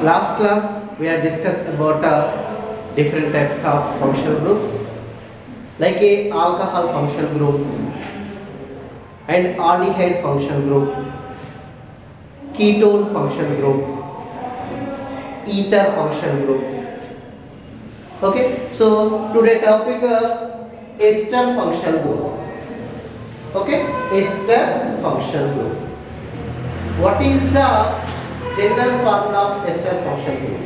Last class we have discussed about different types of functional groups like a alcohol functional group and aldehyde functional group, ketone functional group, ether functional group. Okay, so today topic ester functional group. Okay, ester functional group. What is the general formula of ester functional group?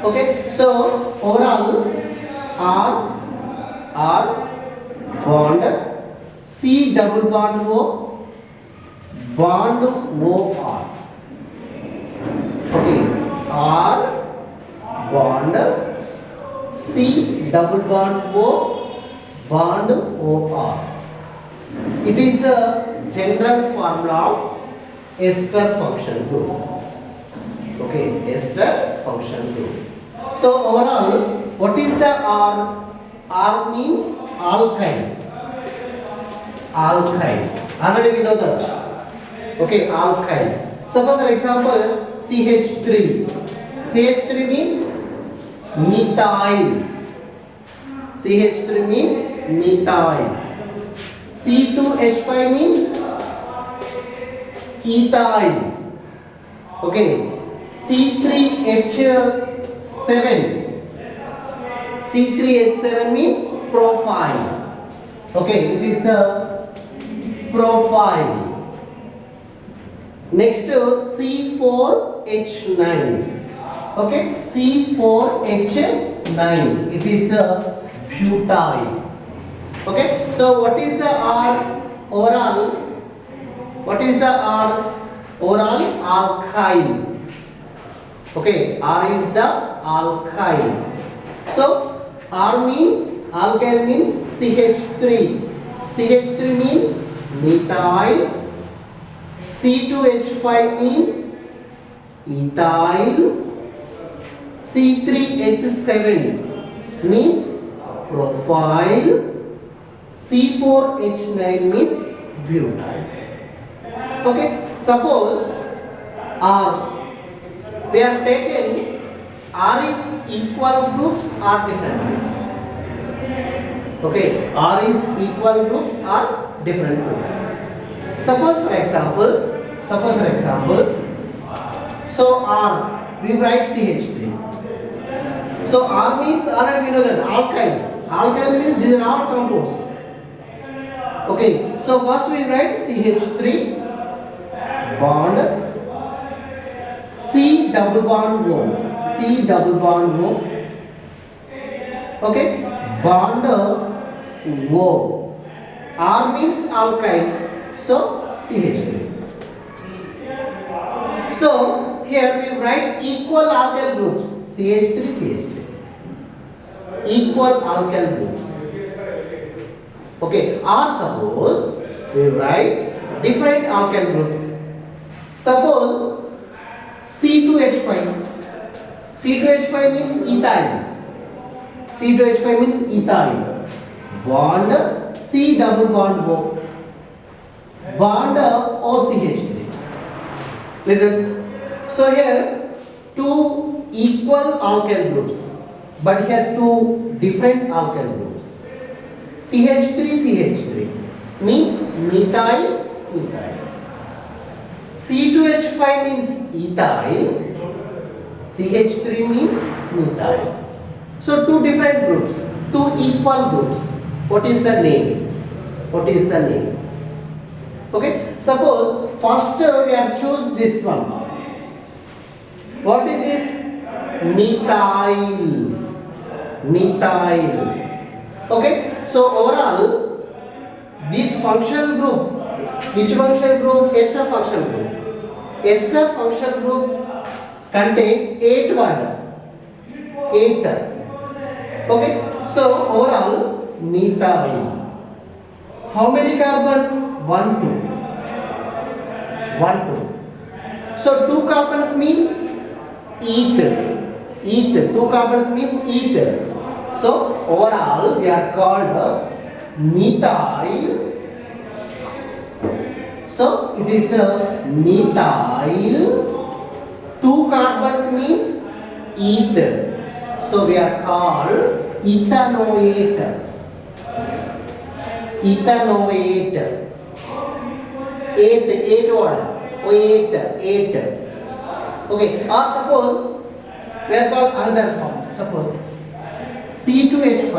Okay, so overall R bond, C double bond O, bond OR. Okay, R bond, C double bond O, bond OR. It is a general formula of ester function group. Okay, ester function group. So overall, what is the R? R means alkyne. Alkyne. Already we know that. Okay, alkyne. Suppose for example, CH3. CH3 means methyl. CH3 means methyl. C2H5 means ethyl. Okay. C3H7. C3H7 means profile. Okay, it is a profile. Next C4H9. Okay, C4H9. It is a butyl. Okay, so what is the R overall? What is the R overall? Alkyl. Okay, R is the alkyl. So R means alkyl means CH3. CH3 means methyl. C2H5 means ethyl. C3H7 means profile. C4H9 means butyl. Okay, suppose R, we have taken R is equal groups or different groups. Okay, R is equal groups or different groups. Suppose for example, so R, we write CH3. So R means already we know that alkyl. Alkyl means these are all compounds. Okay, so first we write CH3 bond C double bond O. C double bond O. Okay, bond O. R means alkyl, so CH3. So here we write equal alkyl groups CH3, CH3. Equal alkyl groups. Okay, or suppose we write different alkyl groups. Suppose C2H5. C2H5 means ethyl. C2H5 means ethyl. Bond C double bond O. Bond OCH3. Listen. So here two equal alkyl groups, but here two different alkyl groups. CH3 means methyl. C2H5 means ethyl. CH3 means methyl. So two different groups, two equal groups. What is the name? Okay, suppose first we have choose this one. What is this? Methyl. Okay, so overall this functional group, which functional group? Ester functional group. Ester functional group contain 8 words. 8. Okay, so overall methyl. How many carbons? 1, 2. 1, 2. So 2 carbons means ether. 2 carbons means ether. So overall we are called methyl. So it is a methyl. 2 carbons means ether. So we are called ethanoate. Ethanoate. Eight word. Eight. Okay. Or suppose we are called another form. Suppose C2H5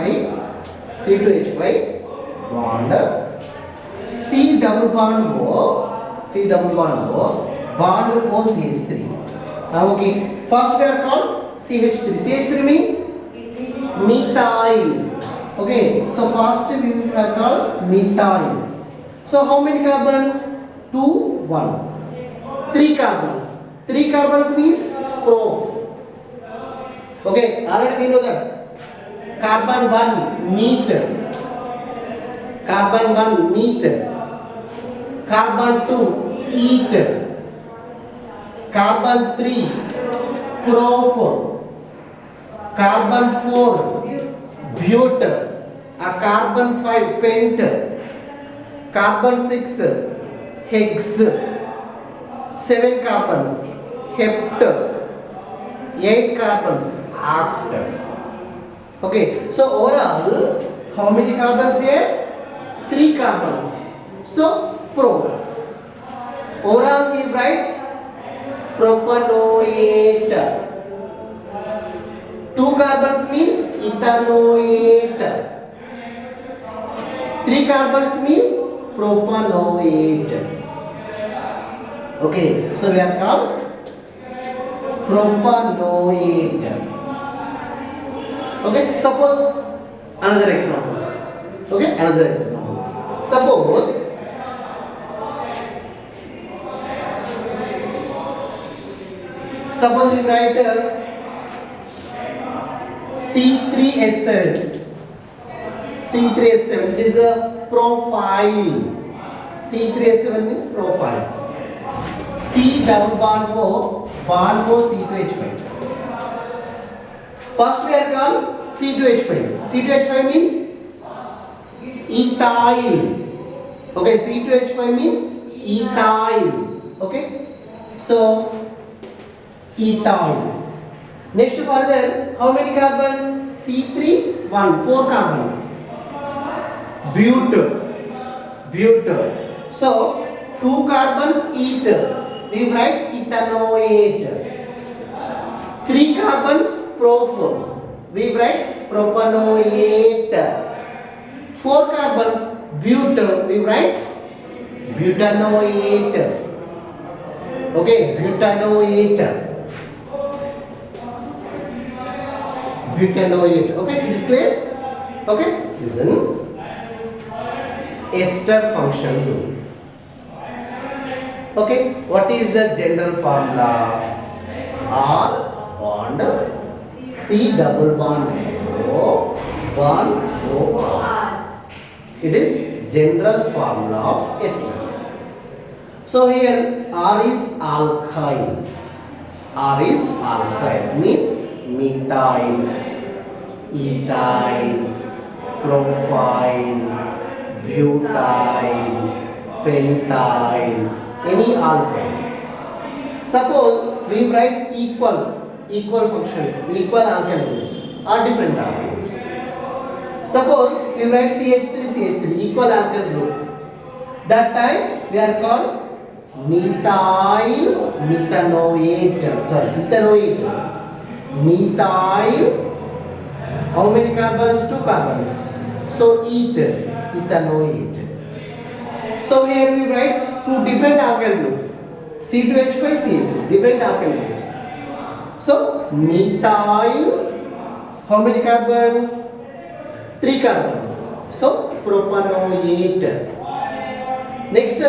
bond C double bond O bond OCH3. Okay. First we are called CH3. CH3 means methyl. Okay. So first we are called methyl. So how many carbons? 2, 1. 3 carbons. 3 carbons means proof. Okay. Already we know that. Carbon 1 methyl. Carbon 1 methyl. Carbon 2 ether. Carbon 3 propyl. Carbon 4 butyl. Carbon 5 pent. Carbon 6 hex. 7 carbons hept. 8 carbons oct. Okay, so overall how many carbons here? 3 carbons. So pro. Overall we write propanoate. 2 carbons means ethanoate. 3 carbons means propanoate. Okay, so we are called propanoate. Okay, suppose another example. Okay, another example. Suppose we write C3H7. C3H7 is a profile. C3H7 means profile. C double bond O C2H5. First we are called C2H5. C2H5 means ethyl. Okay, C2H5 means ethyl. Okay, so ethyl. Next further, how many carbons? C3 1 4 carbons. Butyl. So 2 carbons ether. We write ethanoate. 3 carbons propyl. We write propanoate. 4 carbons butyl. We write butanoate. Okay, butanoate. Okay, it is clear? Okay, listen. Ester function group. Okay, what is the general formula? R bond C double bond O bond O R. It is general formula of ester. So here R is alkyl. R is alkyl means methyl, ethyl, profile, butyl, pentyl, any alkyl. Suppose we write equal function, equal alkyl groups or different alkyl groups. Suppose we write CH3 equal alkyl groups. That time we are called ethanoate. Methyl. How many carbons? 2 carbons. So ethanoate. So here we write 2 different alkyl groups. C2H5 CH3 different alkyl groups. So methyl. How many carbons? 3 carbons. So propanoate. Next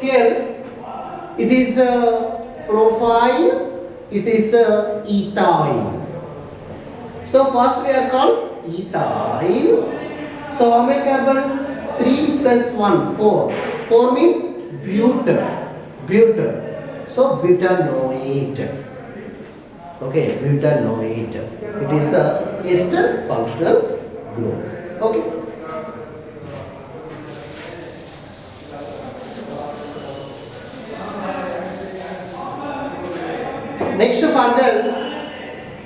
here it is profile. It is ethyl. So first we are called ethyl. So how many carbons? 3 plus 1 4. 4 means butyl. So butanoate. Okay, butanoate. It is a ester functional group. Okay. Next further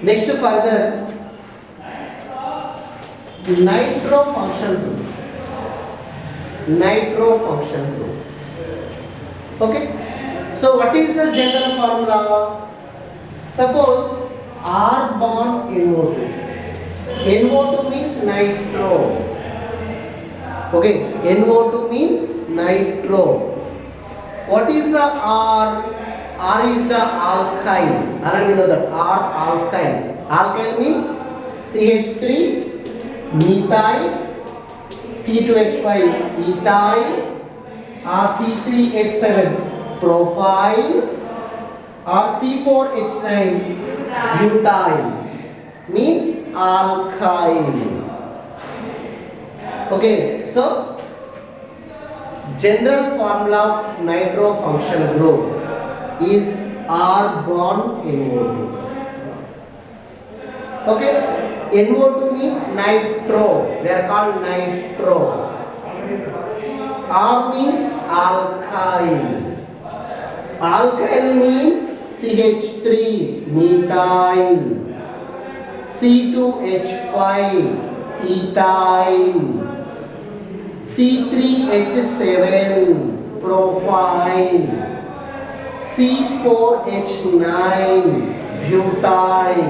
Next further, nitro function group. Nitro function group. Okay. So what is the general formula? Suppose R bond NO2. NO2 means nitro. Okay. NO2 means nitro. What is the R? R is the alkyl. Already we know that R alkyl. Alkyl means CH3 methyl, C2H5 ethyl, C3H7 propyl, C4H9 butyl means alkyl. Okay, so general formula of nitro function group is R bond NO2. Okay, NO2 means nitro. They are called nitro. R means alkyl. Alkyl means CH3 methyl, C2H5 ethyl, C3H7 propyl, C4H9 butyl.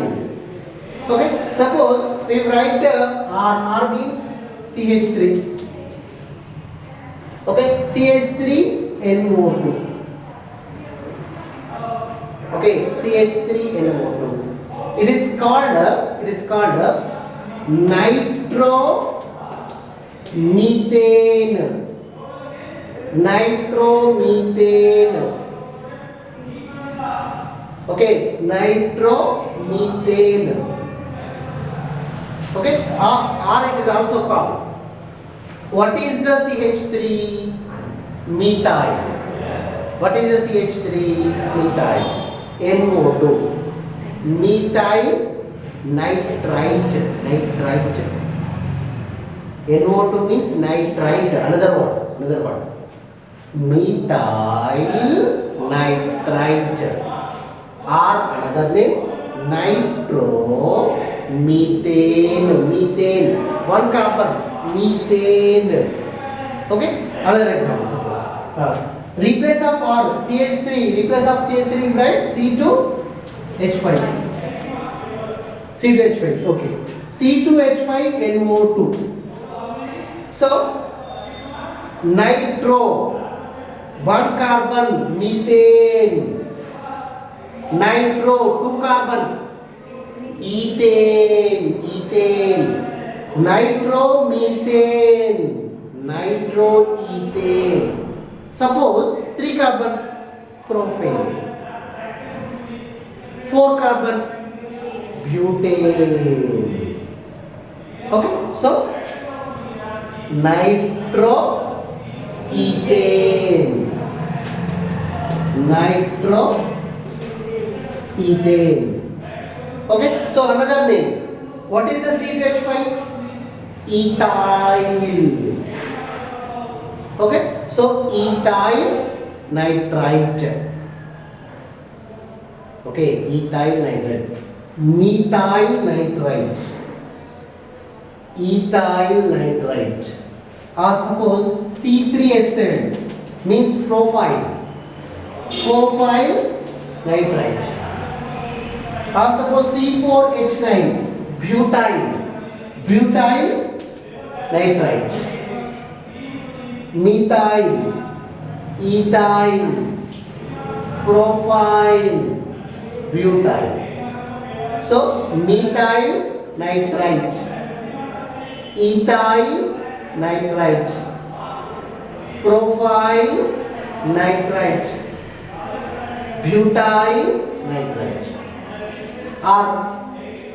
Okay, suppose we write R means CH3. Okay, CH3NO2. Okay, CH3NO2. It is called nitromethane. Nitromethane. Okay, nitromethane. Okay, or it is also called. What is the CH3? Methyl. What is the CH3? Methyl. NO2. Methyl nitrite. Nitrite. NO2 means nitrite. Another one. Methyl nitrite. Or another name, nitromethane. Methane. One carbon. Methane. Okay. Another example. Suppose replace of R CH3. Replace of CH3 we write C2H5. C2H5. Okay. C2H5NO2. So nitro. One carbon. Methane. Nitro, two carbons, ethane, nitromethane, nitroethane. Suppose three carbons, propane, four carbons, butane. Okay, so nitroethane, ethane. Okay, so another name. What is the C2H5? Ethyl. Okay, so ethyl nitrite. Okay, ethyl nitrite. Methyl nitrite. Ethyl nitrite. Or suppose C3H7 means propyl. Propyl nitrite. Or suppose C4H9 butyl nitrite. Methyl, ethyl, propyl, butyl. So methyl nitrite, ethyl nitrite, propyl nitrite, butyl nitrite. Or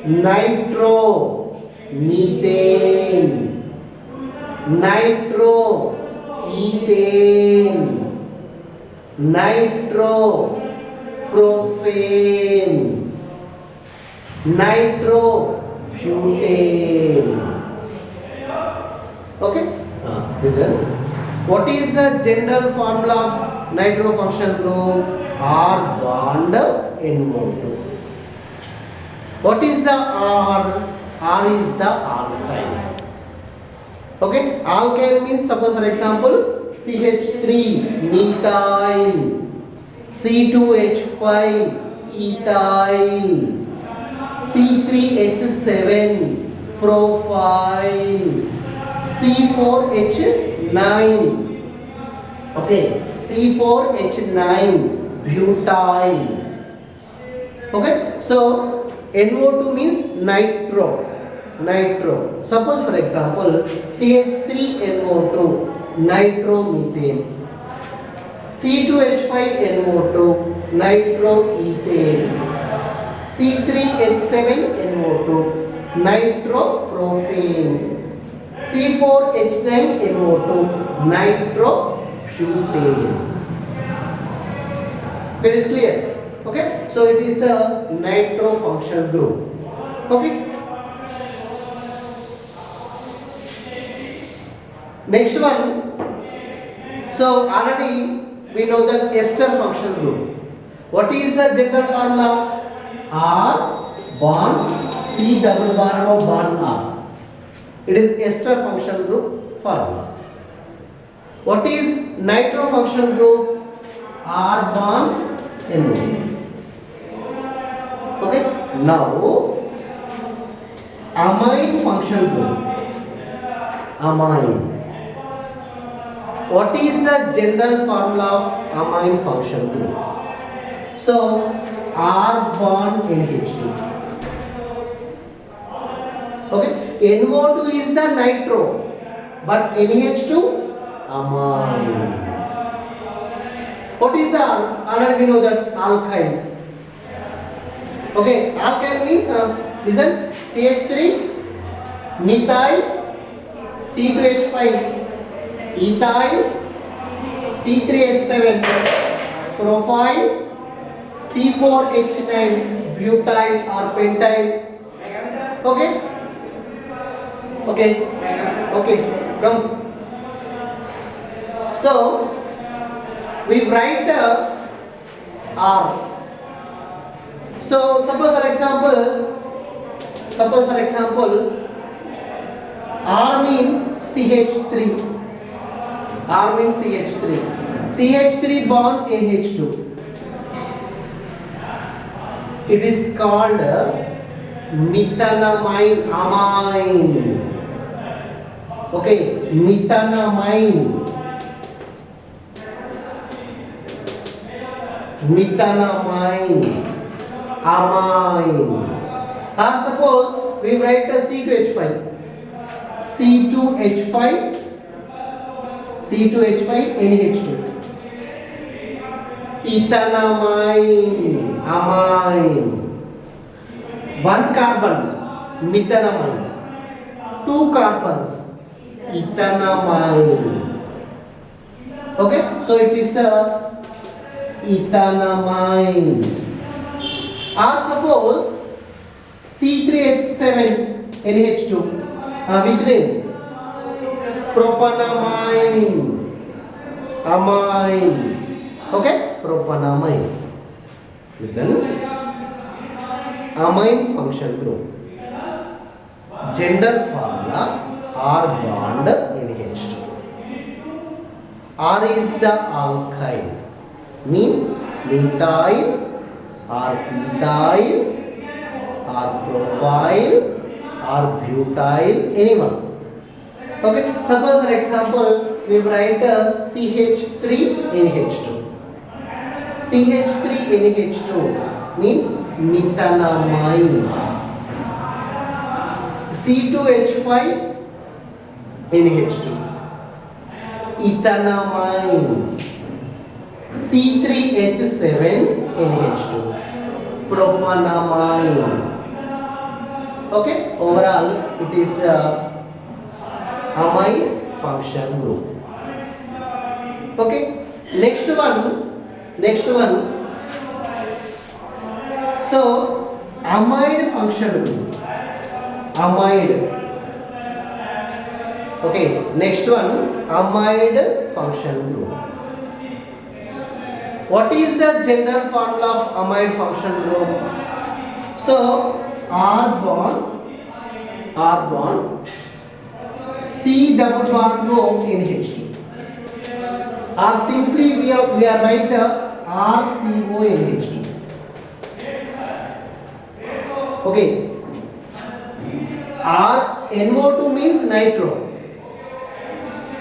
nitromethane, nitroethane, nitropropane, nitrobutane. Okay? Listen. What is the general formula of nitro function group? R bond NO2. What is the R? R is the alkyl. Okay, alkyl means, suppose for example, CH3 methyl, C2H5 ethyl, C3H7 profile, C4H9. Okay, C4H9 butyl. Okay, so NO2 means nitro. Suppose for example, CH3NO2 nitromethane, C2H5NO2 nitroethane, C3H7NO2 nitropropane, C4H9NO2 nitroputane. It is clear? Okay, so it is a nitro functional group. Okay. Next one. So already we know that ester functional group. What is the general formula? R bond C double bond O bond R. It is ester functional group formula. What is nitro functional group? R bond NO. Okay. Now amine functional group. Amine. What is the general formula of amine functional group? So R bond NH2. Okay, NO2 is the nitro, but NH2 amine. What is the R? Already we know that alkyl. Okay, alkyl means listen, CH3 methyl, C2H5 ethyl, C3H7 profile, C4H9 butyl or pentyl. Okay? Okay, come. So we write R. So suppose for example, R means CH3. R means CH3. CH3 bond NH2. It is called methanamine amine. Okay, methanamine. Amine. Suppose we write a C2H5. C2H5 NH2. Ethanamine, amine. One carbon, methanamine. Two carbons, ethanamine. Okay, so it is a ethanamine. Or suppose C3H7 NH2. Which name? Propanamine. Amine. Okay, propanamine. Listen. Amine function group. General formula R bond NH2. R is the alkyl. Means methyl or ethyl or profile or butyl, anyone. Okay, suppose for example we write CH3NH2. CH3NH2 means methanamine. C2H5NH2 ethanamine. C3H7NH2 propanamine. Okay, overall it is amine function group. Okay, next one. So amide function group. Amide. Okay, next one, amide function group. What is the general formula of amide function group? So R bond C double bond O NH2, or simply we are write RCO NH2. Okay, R NO2 means nitro.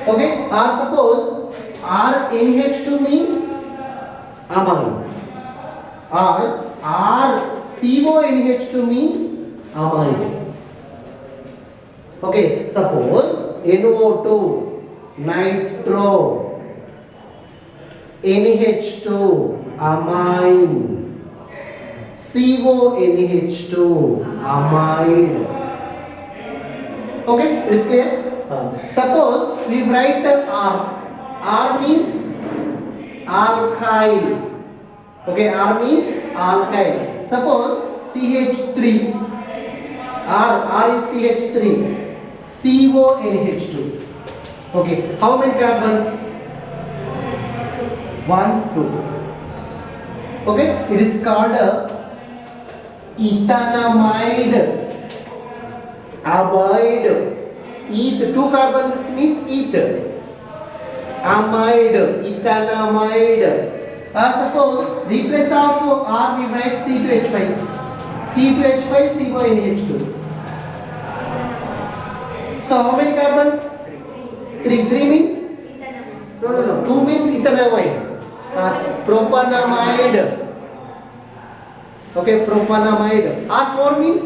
Okay, or suppose R NH2 means amine, or R CO NH2 means amine. Okay, suppose NO2 nitro, NH2 amine, CO NH2 amide. Okay, it is clear? Suppose we write R. R means alkyl. Okay, R means alkyl. Suppose CH3. R is CH3. CO NH2. Okay, how many carbons? 1, 2. Okay, it is called ethanamide. Amide. Eth, 2 carbons means ether. Amide, ethanamide. Suppose replace of R we write C2H5. C2H5 CONH2. So how many carbons? 3. 3 means? No. 2 means ethanamide. Propanamide. Okay, propanamide. R4 means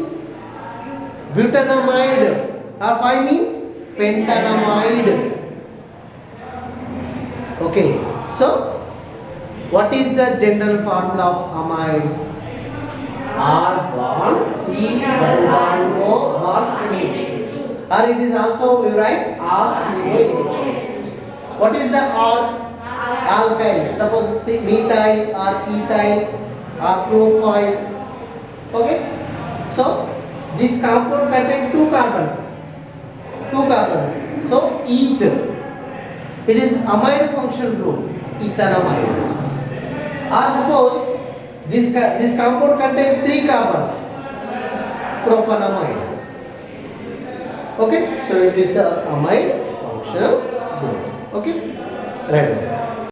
butanamide. R5 means pentanamide. Okay, so what is the general formula of amides? R bond C double bond O bond NH2. Or it is also we write RCOH2. What is the R? Alkyl. Suppose methyl or ethyl or propyl. Okay. So this compound contains 2 carbons. 2 carbons. So ether. It is amide functional group. Ethanamide. Or suppose this compound contains 3 carbons. Propanamide. Okay, so it is amide functional groups. Okay, right.